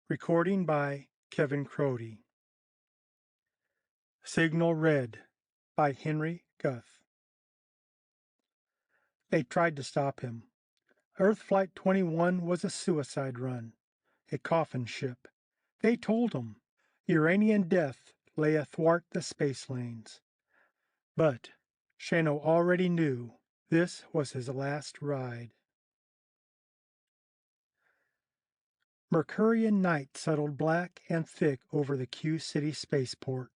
Recording by Kevin Crody. Signal Red by Henry Guth. They tried to stop him. Earth Flight 21 was a suicide run, a coffin ship. They told him Uranian death lay athwart the space lanes. But Shano already knew this was his last ride. Mercurian night settled black and thick over the Q City spaceport.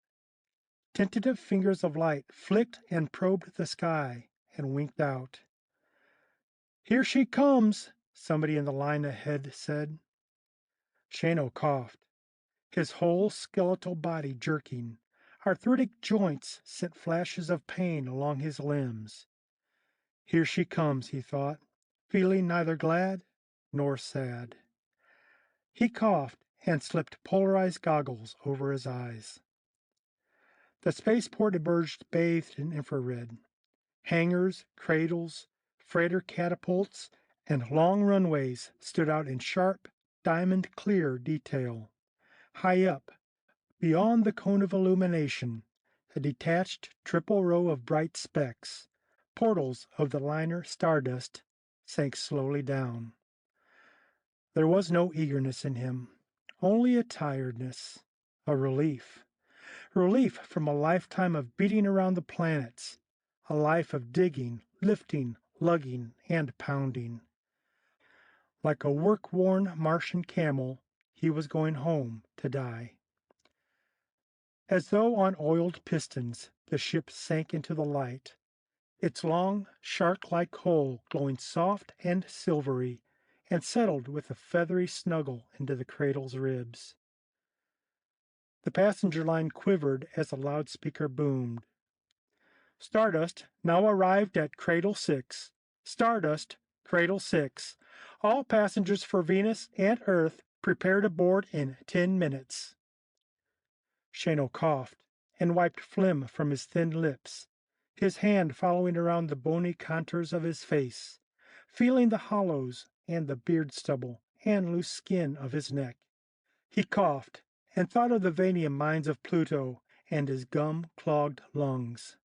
Tentative fingers of light flicked and probed the sky and winked out. "Here she comes," somebody in the line ahead said. Shano coughed, his whole skeletal body jerking. Arthritic joints sent flashes of pain along his limbs. Here she comes, he thought, feeling neither glad nor sad. He coughed and slipped polarized goggles over his eyes. The spaceport emerged bathed in infrared. Hangars, cradles, freighter catapults, and long runways stood out in sharp, diamond-clear detail. High up, beyond the cone of illumination, a detached triple row of bright specks, portals of the liner Stardust, sank slowly down. There was no eagerness in him, only a tiredness, a relief. Relief from a lifetime of beating around the planets, a life of digging, lifting, lugging, and pounding. Like a work-worn Martian camel, he was going home to die. As though on oiled pistons, the ship sank into the light, its long, shark-like hull glowing soft and silvery, and settled with a feathery snuggle into the cradle's ribs. The passenger line quivered as a loudspeaker boomed. "Stardust now arrived at Cradle 6. Stardust, Cradle 6. All passengers for Venus and Earth prepare to board in 10 minutes." Shano coughed and wiped phlegm from his thin lips, his hand following around the bony contours of his face, feeling the hollows and the beard stubble and loose skin of his neck. He coughed and thought of the vanium mines of Pluto and his gum-clogged lungs.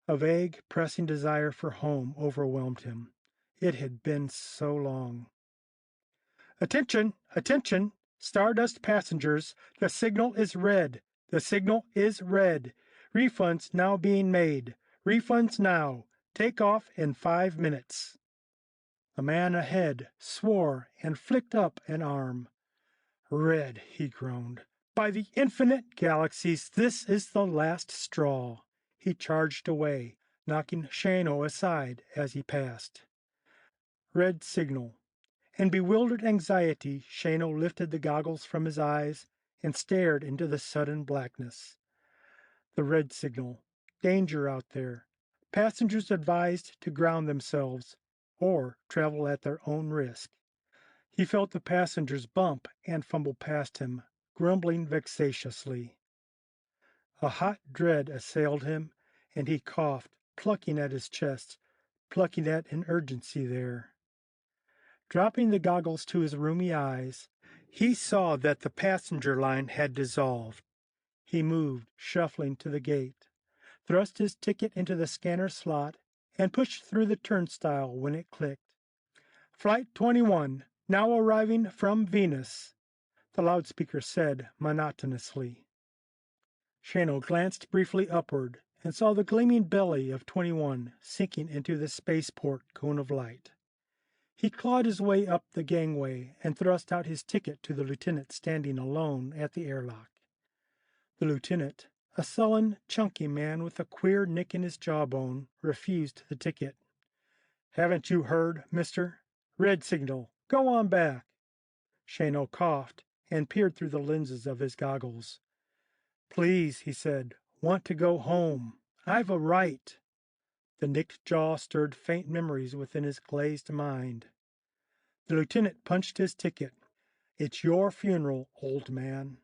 A vague, pressing desire for home overwhelmed him. It had been so long. "Attention! Attention! Stardust passengers! The signal is red! The signal is red! Refunds now being made! Refunds now! Take off in 5 minutes!" The man ahead swore and flicked up an arm. "Red," he groaned. "By the infinite galaxies, this is the last straw." He charged away, knocking Shano aside as he passed. Red signal. In bewildered anxiety, Shano lifted the goggles from his eyes and stared into the sudden blackness. The red signal. Danger out there. Passengers advised to ground themselves or travel at their own risk. He felt the passengers bump and fumble past him, grumbling vexatiously. A hot dread assailed him, and he coughed, plucking at his chest, plucking at an urgency there. Dropping the goggles to his rheumy eyes, he saw that the passenger line had dissolved. He moved, shuffling to the gate, thrust his ticket into the scanner slot, and pushed through the turnstile when it clicked. "Flight 21, now arriving from Venus," the loudspeaker said monotonously. Shano glanced briefly upward and saw the gleaming belly of 21 sinking into the spaceport cone of light. He clawed his way up the gangway and thrust out his ticket to the lieutenant standing alone at the airlock. The lieutenant, a sullen, chunky man with a queer nick in his jawbone, refused the ticket. "Haven't you heard, mister? Red signal. Go on back." Shano coughed and peered through the lenses of his goggles. "Please," he said, "want to go home. I've a right." The nicked jaw stirred faint memories within his glazed mind. The lieutenant punched his ticket. "It's your funeral, old man."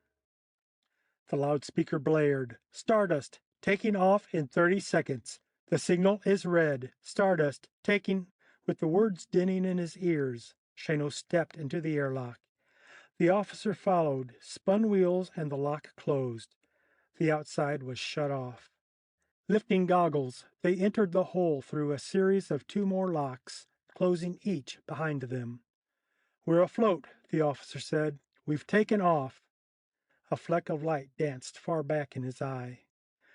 The loudspeaker blared. "Stardust, taking off in 30 seconds. The signal is red. Stardust, taking..." With the words dinning in his ears, Shano stepped into the airlock. The officer followed, spun wheels, and the lock closed. The outside was shut off. Lifting goggles, they entered the hole through a series of 2 more locks, closing each behind them. "We're afloat," the officer said. "We've taken off." A fleck of light danced far back in his eye.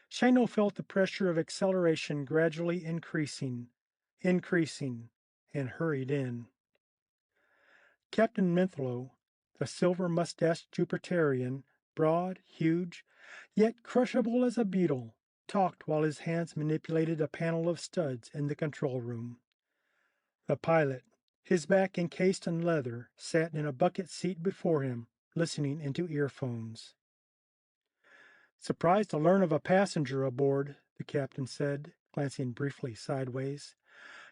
Shano felt the pressure of acceleration gradually increasing, and hurried in. Captain Minthlow, the silver-mustached Jupiterian, broad, huge, yet crushable as a beetle, talked while his hands manipulated a panel of studs in the control room. The pilot, his back encased in leather, sat in a bucket seat before him, listening into earphones. "Surprised to learn of a passenger aboard," the captain said, glancing briefly sideways.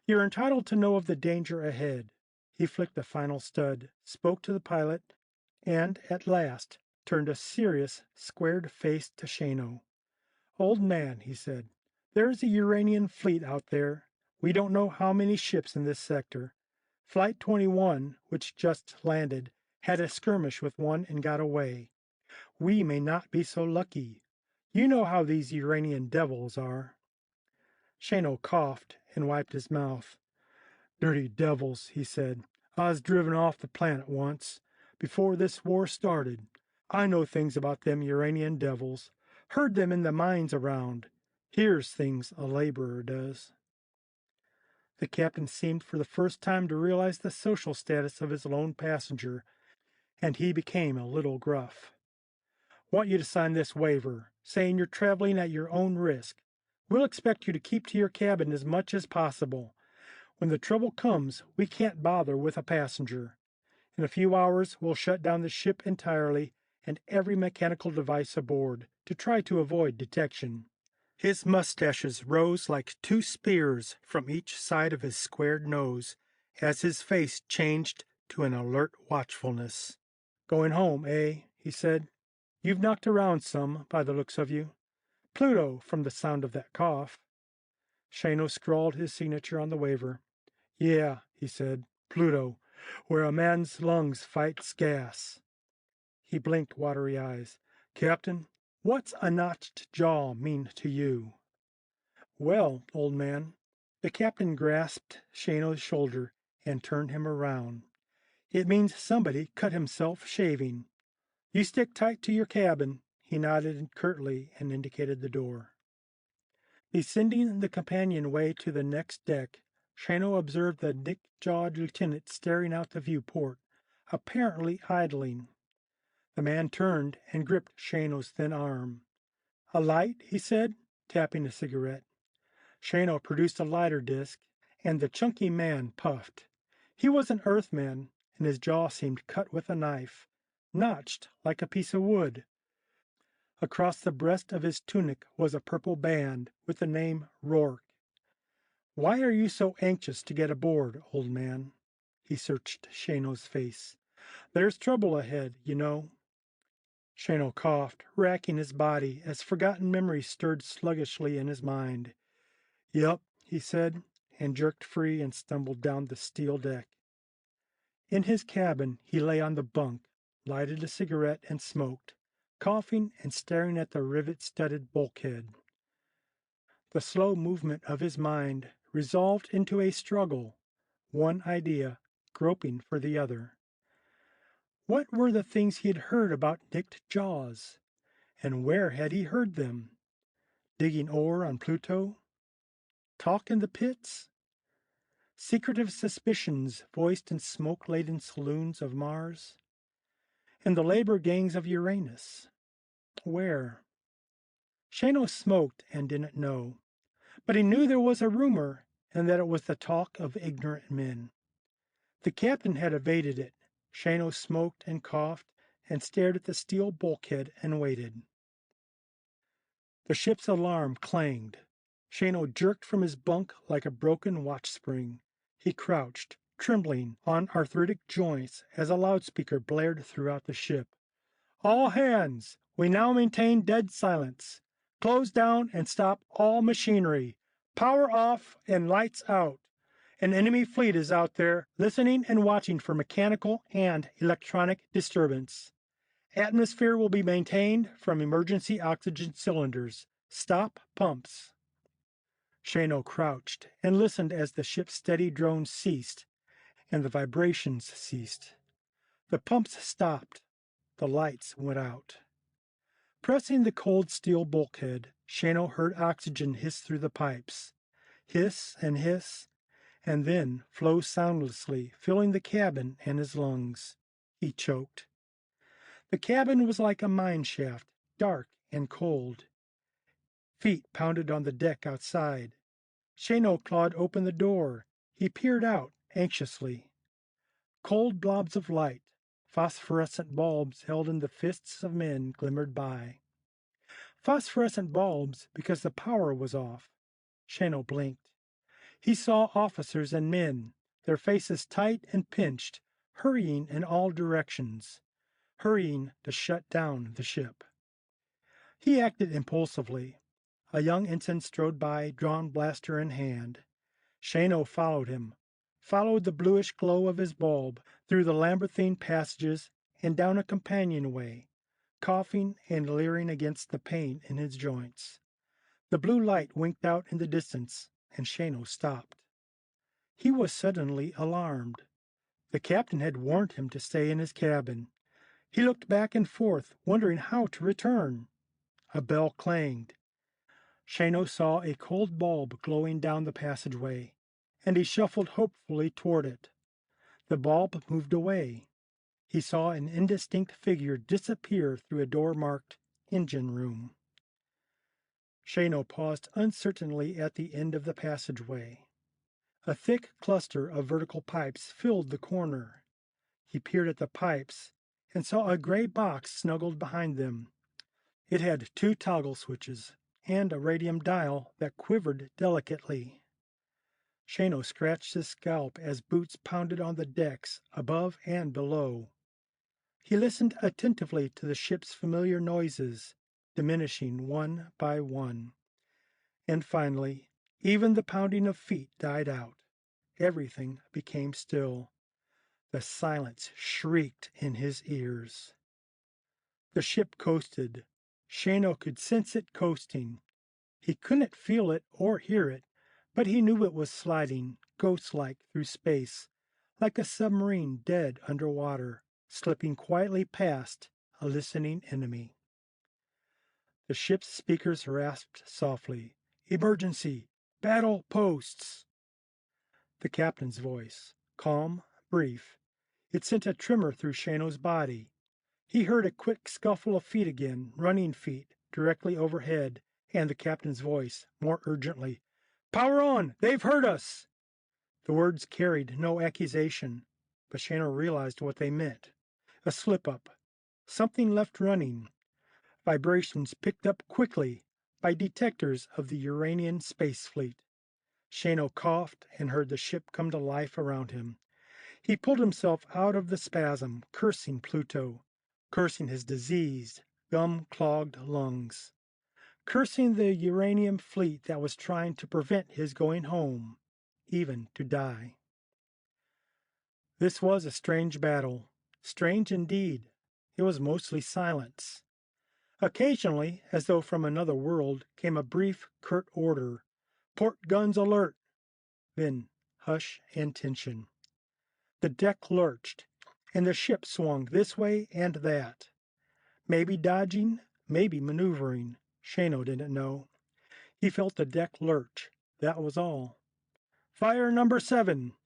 "You're entitled to know of the danger ahead." He flicked the final stud, spoke to the pilot, and, at last, turned a serious, squared face to Shano. "Old man," he said, "there's a Uranian fleet out there. We don't know how many ships in this sector. Flight 21, which just landed, had a skirmish with one and got away. We may not be so lucky. You know how these Uranian devils are." Shano coughed and wiped his mouth. "Dirty devils," he said. "I was driven off the planet once, before this war started. I know things about them Uranian devils. Heard them in the mines around. Hears things a laborer does." The captain seemed for the first time to realize the social status of his lone passenger, and he became a little gruff. "Want you to sign this waiver, saying you're traveling at your own risk. We'll expect you to keep to your cabin as much as possible. When the trouble comes, we can't bother with a passenger. In a few hours, we'll shut down the ship entirely and every mechanical device aboard to try to avoid detection." His mustaches rose like 2 spears from each side of his squared nose as his face changed to an alert watchfulness. "Going home, eh?" he said. "You've knocked around some, by the looks of you. Pluto, from the sound of that cough." Shano scrawled his signature on the waiver. "Yeah," he said, "Pluto, where a man's lungs fights gas." He blinked watery eyes. "Captain, what's a notched jaw mean to you?" "Well, old man," the captain grasped Shano's shoulder and turned him around. "It means somebody cut himself shaving. You stick tight to your cabin." He nodded curtly and indicated the door. Descending the companionway to the next deck, Shano observed the dick-jawed lieutenant staring out the viewport, apparently idling. The man turned and gripped Shano's thin arm. "A light?" he said, tapping a cigarette. Shano produced a lighter disc, and the chunky man puffed. He was an Earthman, and his jaw seemed cut with a knife, notched like a piece of wood. Across the breast of his tunic was a purple band with the name Rourke. "Why are you so anxious to get aboard, old man?" He searched Shano's face. "There's trouble ahead, you know." Shano coughed, racking his body as forgotten memories stirred sluggishly in his mind. "Yup," he said, and jerked free and stumbled down the steel deck. In his cabin, he lay on the bunk, lighted a cigarette, and smoked, coughing and staring at the rivet-studded bulkhead. The slow movement of his mind resolved into a struggle, one idea groping for the other. What were the things he had heard about nicked jaws? And where had he heard them? Digging ore on Pluto? Talk in the pits? Secretive suspicions voiced in smoke-laden saloons of Mars? And the labor gangs of Uranus? Where? Shano smoked and didn't know, but he knew there was a rumor and that it was the talk of ignorant men. The captain had evaded it. Shano smoked and coughed and stared at the steel bulkhead and waited. The ship's alarm clanged. Shano jerked from his bunk like a broken watch spring. He crouched, trembling on arthritic joints as a loudspeaker blared throughout the ship. "All hands! We now maintain dead silence. Close down and stop all machinery. Power off and lights out. An enemy fleet is out there, listening and watching for mechanical and electronic disturbance. Atmosphere will be maintained from emergency oxygen cylinders. Stop pumps. Shano crouched and listened as the ship's steady drone ceased, and the vibrations ceased. The pumps stopped. The lights went out. Pressing the cold steel bulkhead, Shano heard oxygen hiss through the pipes. Hiss, and then flow soundlessly, filling the cabin and his lungs. He choked. The cabin was like a mine shaft, dark and cold. Feet pounded on the deck outside. Shano clawed open the door. He peered out anxiously. Cold blobs of light, phosphorescent bulbs held in the fists of men, glimmered by. Phosphorescent bulbs because the power was off. Shano blinked. He saw officers and men, their faces tight and pinched, hurrying in all directions, hurrying to shut down the ship. He acted impulsively. A young ensign strode by, drawn blaster in hand. Shano followed him, followed the bluish glow of his bulb, through the labyrinthine passages and down a companionway, coughing and leering against the pain in his joints. The blue light winked out in the distance, and Shano stopped. He was suddenly alarmed. The captain had warned him to stay in his cabin. He looked back and forth, wondering how to return. A bell clanged. Shano saw a cold bulb glowing down the passageway, and he shuffled hopefully toward it. The bulb moved away. He saw an indistinct figure disappear through a door marked engine room. Shano paused uncertainly at the end of the passageway. A thick cluster of vertical pipes filled the corner. He peered at the pipes and saw a gray box snuggled behind them. It had 2 toggle switches and a radium dial that quivered delicately. Shano scratched his scalp as boots pounded on the decks above and below. He listened attentively to the ship's familiar noises, diminishing one by one. And finally, even the pounding of feet died out. Everything became still. The silence shrieked in his ears. The ship coasted. Shano could sense it coasting. He couldn't feel it or hear it, but he knew it was sliding, ghost-like, through space, like a submarine dead underwater, slipping quietly past a listening enemy. The ship's speakers rasped softly. "Emergency! Battle posts!" The captain's voice, calm, brief. It sent a tremor through Shano's body. He heard a quick scuffle of feet again, running feet, directly overhead, and the captain's voice, more urgently. "Power on! They've heard us!" The words carried no accusation, but Shano realized what they meant. A slip-up. Something left running. Vibrations picked up quickly by detectors of the Uranian space fleet. Shano coughed and heard the ship come to life around him. He pulled himself out of the spasm, cursing Pluto, cursing his diseased, gum-clogged lungs, cursing the uranium fleet that was trying to prevent his going home, even to die. This was a strange battle. Strange indeed. It was mostly silence. Occasionally, as though from another world, came a brief, curt order. "Port guns alert!" Then hush and tension. The deck lurched, and the ship swung this way and that. Maybe dodging, maybe maneuvering. Shano didn't know. He felt the deck lurch. That was all. "Fire number 7!"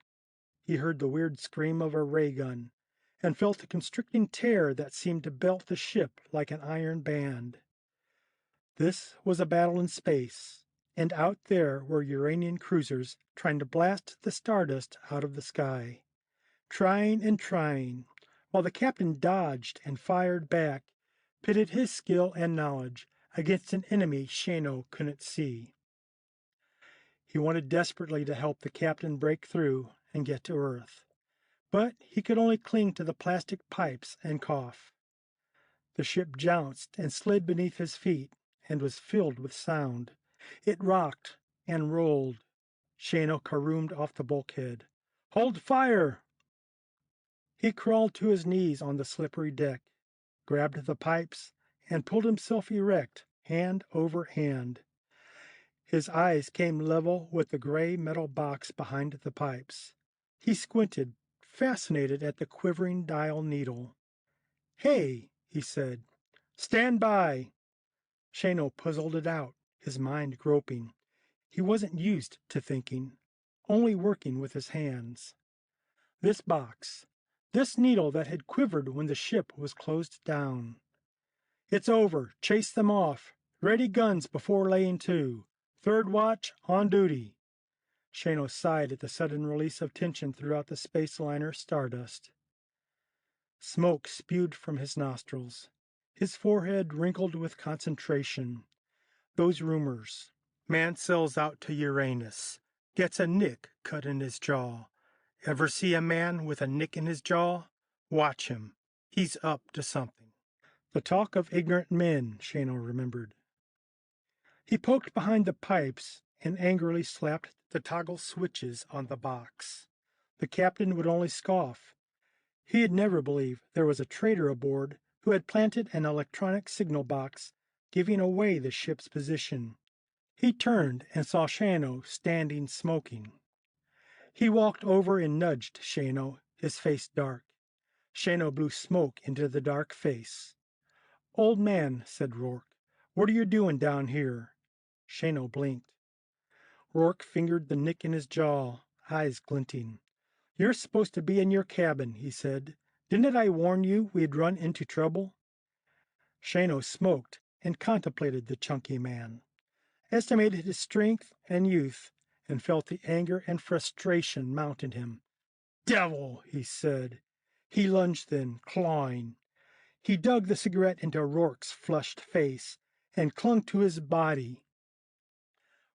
He heard the weird scream of a ray gun, and felt the constricting tear that seemed to belt the ship like an iron band. This was a battle in space, and out there were Uranian cruisers trying to blast the stardust out of the sky. Trying and trying, while the captain dodged and fired back, pitted his skill and knowledge against an enemy Shano couldn't see. He wanted desperately to help the captain break through and get to Earth, but he could only cling to the plastic pipes and cough. The ship jounced and slid beneath his feet and was filled with sound. It rocked and rolled. Shano caroomed off the bulkhead. "Hold fire!" He crawled to his knees on the slippery deck, grabbed the pipes, and pulled himself erect, hand over hand. His eyes came level with the gray metal box behind the pipes. He squinted, fascinated at the quivering dial needle. "Hey," he said. "Stand by." Shano puzzled it out, his mind groping. He wasn't used to thinking, only working with his hands. This box, this needle that had quivered when the ship was closed down. "It's over. Chase them off. Ready guns before laying to. Third watch on duty." Shano sighed at the sudden release of tension throughout the space liner Stardust. Smoke spewed from his nostrils. His forehead wrinkled with concentration. Those rumors. Man sails out to Uranus. Gets a nick cut in his jaw. Ever see a man with a nick in his jaw? Watch him. He's up to something. The talk of ignorant men, Shano remembered. He poked behind the pipes and angrily slapped the toggle switches on the box. The captain would only scoff. He'd never believe there was a traitor aboard who had planted an electronic signal box, giving away the ship's position. He turned and saw Shano standing smoking. He walked over and nudged Shano, his face dark. Shano blew smoke into the dark face. "Old man," said Rourke, "what are you doing down here?" Shano blinked. Rourke fingered the nick in his jaw, eyes glinting. "You're supposed to be in your cabin," he said. "Didn't I warn you we'd run into trouble?" Shano smoked and contemplated the chunky man, estimated his strength and youth, and felt the anger and frustration mount in him. "Devil!" he said. He lunged then, clawing. He dug the cigarette into Rourke's flushed face and clung to his body.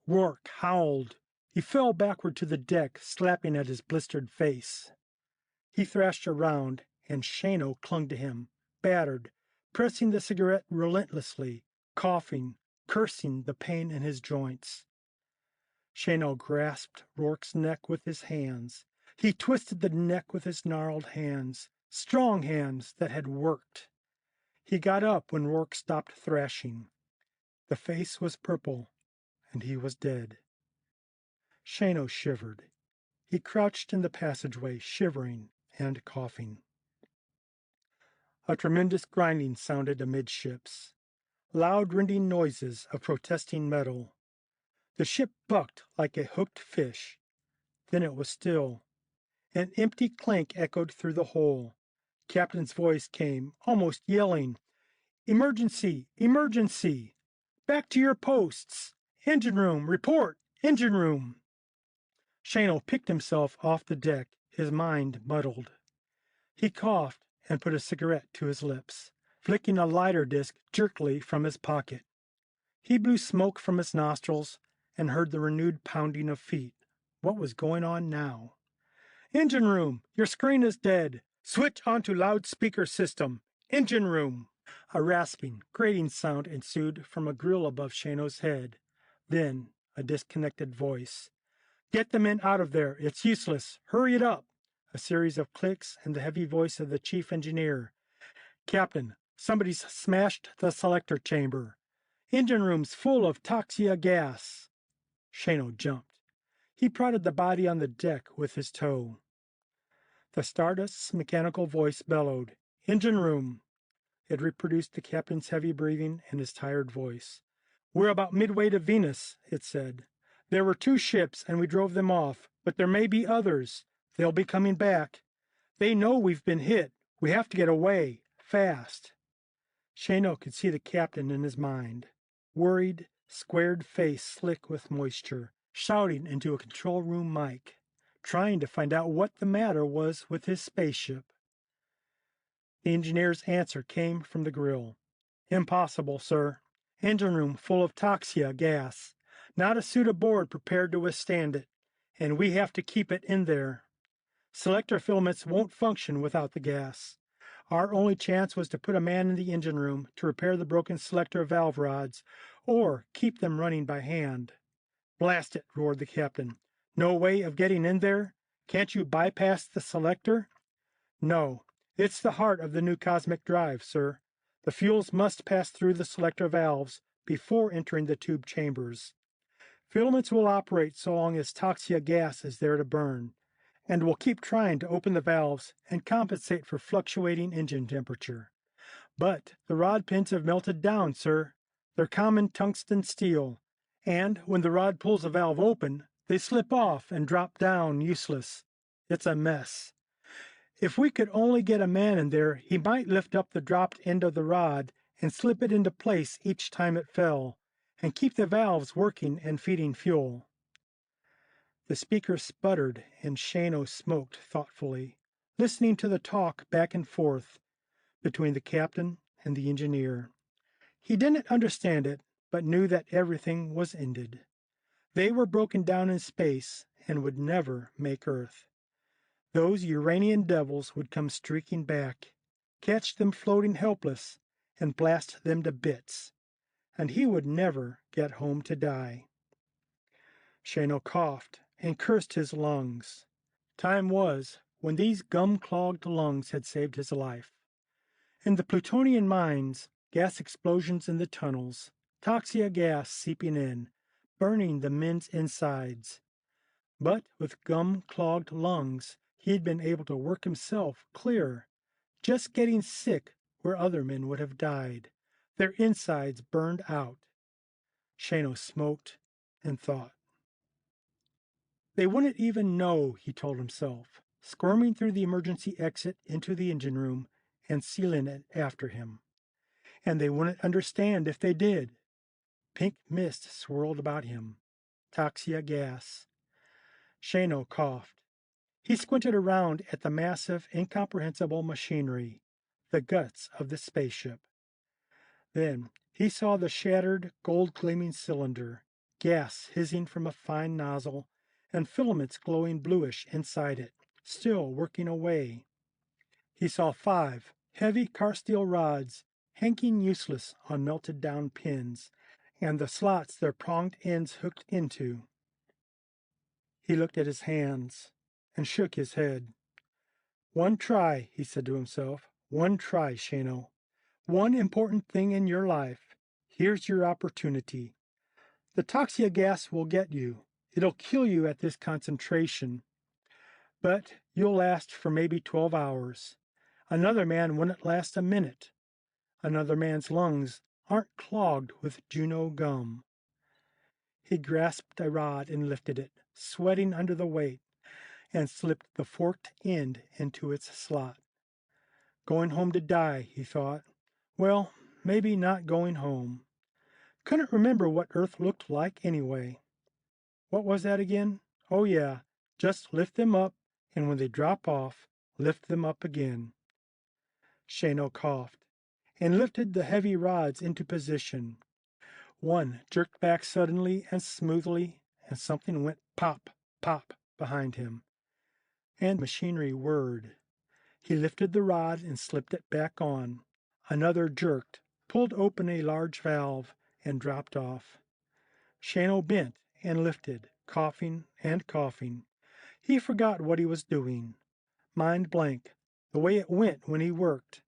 Rourke howled. He fell backward to the deck, slapping at his blistered face. He thrashed around, and Shano clung to him, battered, pressing the cigarette relentlessly, coughing, cursing the pain in his joints. Shano grasped Rourke's neck with his hands. He twisted the neck with his gnarled hands, strong hands that had worked. He got up when Rourke stopped thrashing. The face was purple, and he was dead. Shano shivered. He crouched in the passageway, shivering and coughing. A tremendous grinding sounded amidships. Loud rending noises of protesting metal. The ship bucked like a hooked fish. Then it was still. An empty clank echoed through the hole. Captain's voice came, almost yelling. "Emergency! Emergency! Back to your posts! Engine room! Report! Engine room!" Shano picked himself off the deck, his mind muddled. He coughed and put a cigarette to his lips, flicking a lighter disc jerkily from his pocket. He blew smoke from his nostrils and heard the renewed pounding of feet. What was going on now? "Engine room! Your screen is dead! Switch onto loudspeaker system! Engine room!" A rasping, grating sound ensued from a grill above Shano's head. Then a disconnected voice. "Get the men out of there! It's useless! Hurry it up!" A series of clicks and the heavy voice of the chief engineer. "Captain, somebody's smashed the selector chamber. Engine room's full of toxia gas." Shano jumped. He prodded the body on the deck with his toe. The Stardust's mechanical voice bellowed, "Engine room." It reproduced the captain's heavy breathing and his tired voice. "We're about midway to Venus," it said. "There were 2 ships and we drove them off, but there may be others. They'll be coming back. They know we've been hit. We have to get away, fast." Shano could see the captain in his mind. Worried, squared face slick with moisture, shouting into a control room mic, trying to find out what the matter was with his spaceship. The engineer's answer came from the grill. "Impossible, sir. Engine room full of toxia gas. Not a suit aboard prepared to withstand it, and we have to keep it in there. Selector filaments won't function without the gas. Our only chance was to put a man in the engine room to repair the broken selector valve rods, or keep them running by hand." "Blast it," roared the captain. No way of getting in there? Can't you bypass the selector? No, it's the heart of the new cosmic drive, sir. The fuels must pass through the selector valves before entering the tube chambers. Filaments will operate so long as toxia gas is there to burn, and will keep trying to open the valves and compensate for fluctuating engine temperature. But the rod pins have melted down, sir. They're common tungsten steel, and when the rod pulls a valve open, they slip off and drop down useless. It's a mess. If we could only get a man in there, he might lift up the dropped end of the rod and slip it into place each time it fell, and keep the valves working and feeding fuel. The speaker sputtered, and Shano smoked thoughtfully, listening to the talk back and forth between the captain and the engineer. He didn't understand it, but knew that everything was ended. They were broken down in space and would never make Earth. Those Uranian devils would come streaking back, catch them floating helpless, and blast them to bits, and he would never get home to die. Shano coughed and cursed his lungs. Time was when these gum-clogged lungs had saved his life. In the plutonian mines, gas explosions in the tunnels, toxia gas seeping in, burning the men's insides. But with gum-clogged lungs, he had been able to work himself clear, just getting sick where other men would have died, their insides burned out. Shano smoked and thought. They wouldn't even know, he told himself, squirming through the emergency exit into the engine room and sealing it after him. And they wouldn't understand if they did. Pink mist swirled about him. Toxia gas. Shano coughed. He squinted around at the massive, incomprehensible machinery, the guts of the spaceship. Then he saw the shattered, gold-gleaming cylinder, gas hissing from a fine nozzle, and filaments glowing bluish inside it, still working away. He saw 5 heavy car steel rods hanging useless on melted-down pins, and the slots their pronged ends hooked into. He looked at his hands and shook his head. One try, he said to himself. One try, Shano. One important thing in your life. Here's your opportunity. The toxia gas will get you. It'll kill you at this concentration. But you'll last for maybe 12 hours. Another man wouldn't last a minute. Another man's lungs aren't clogged with Juno gum. He grasped a rod and lifted it, sweating under the weight, and slipped the forked end into its slot. Going home to die, he thought. Well, maybe not going home. Couldn't remember what Earth looked like anyway. What was that again? Oh yeah, just lift them up, and when they drop off, lift them up again. Shano coughed, and lifted the heavy rods into position. One jerked back suddenly and smoothly, and something went pop, pop behind him. And machinery whirred. He lifted the rod and slipped it back on. Another jerked, pulled open a large valve, and dropped off. Shano bent and lifted, coughing and coughing. He forgot what he was doing. Mind blank, the way it went when he worked.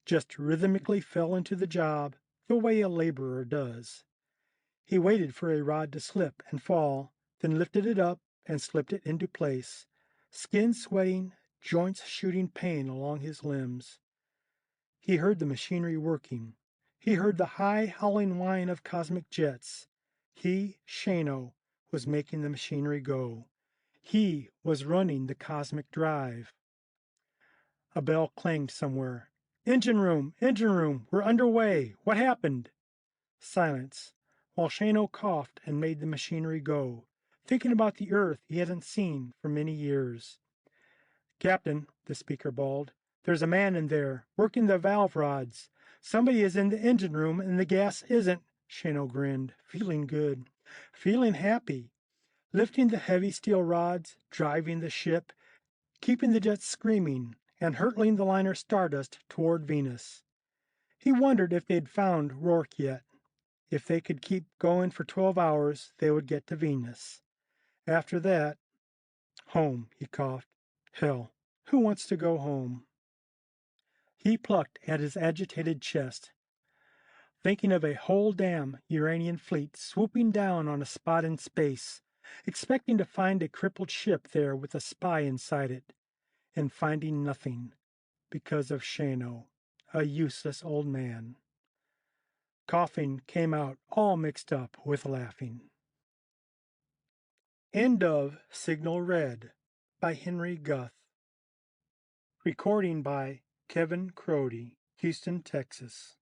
Just rhythmically fell into the job, the way a laborer does. He waited for a rod to slip and fall, then lifted it up and slipped it into place, skin sweating, joints shooting pain along his limbs. He heard the machinery working. He heard the high, howling whine of cosmic jets. He, Shano, was making the machinery go. He was running the cosmic drive. A bell clanged somewhere. Engine room! Engine room! We're underway! What happened? Silence, while Shano coughed and made the machinery go, thinking about the Earth he hadn't seen for many years. Captain, the speaker bawled, there's a man in there, working the valve rods. Somebody is in the engine room and the gas isn't. Shano grinned, feeling good, feeling happy, lifting the heavy steel rods, driving the ship, keeping the jets screaming, and hurtling the liner Stardust toward Venus. He wondered if they'd found Rourke yet. If they could keep going for 12 hours, they would get to Venus. After that, Home, he coughed. Hell, who wants to go home? He plucked at his agitated chest, thinking of a whole damn Uranian fleet swooping down on a spot in space, expecting to find a crippled ship there with a spy inside it, and finding nothing because of Shano, a useless old man. Coughing came out all mixed up with laughing. End of Signal Red by Henry Guth. Recording by Kevin Crody, Houston, Texas.